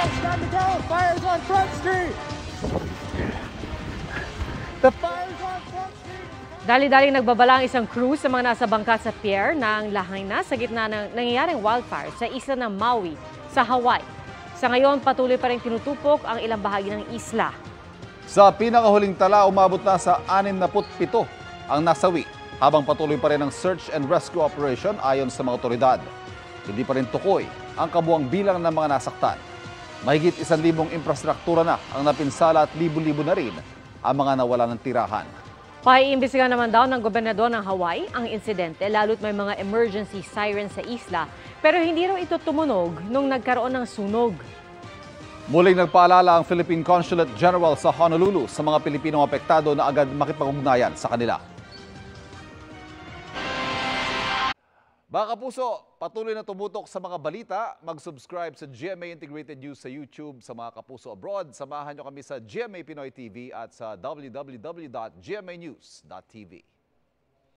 it's time to go! Fire's on Front Street! The fire's on Front Street! Dali-daling nagbabala ang isang crew sa mga nasa bangka sa pier ng Lahaina sa gitna ng nangyayaring wildfire sa isla ng Maui sa Hawaii. Sa ngayon, patuloy pa rin tinutupok ang ilang bahagi ng isla. Sa pinakahuling tala, umabot na sa 67 ang nasawi, habang patuloy pa rin ang search and rescue operation ayon sa mga otoridad. Hindi pa rin tukoy ang kabuang bilang ng mga nasaktan. Mahigit 1,000 infrastruktura na ang napinsala at libo-libo na rin ang mga nawala ng tirahan. Paiimbestigahan naman daw ng gobernador ng Hawaii ang insidente, lalo't may mga emergency sirens sa isla, pero hindi raw ito tumunog nung nagkaroon ng sunog. Muling nagpaalala ang Philippine Consulate General sa Honolulu sa mga Pilipinong apektado na agad makipag-ugnayan sa kanila. Mga kapuso, patuloy na tumutok sa mga balita. Mag-subscribe sa GMA Integrated News sa YouTube. Sa mga kapuso abroad, samahan nyo kami sa GMA Pinoy TV at sa www.gmanews.tv.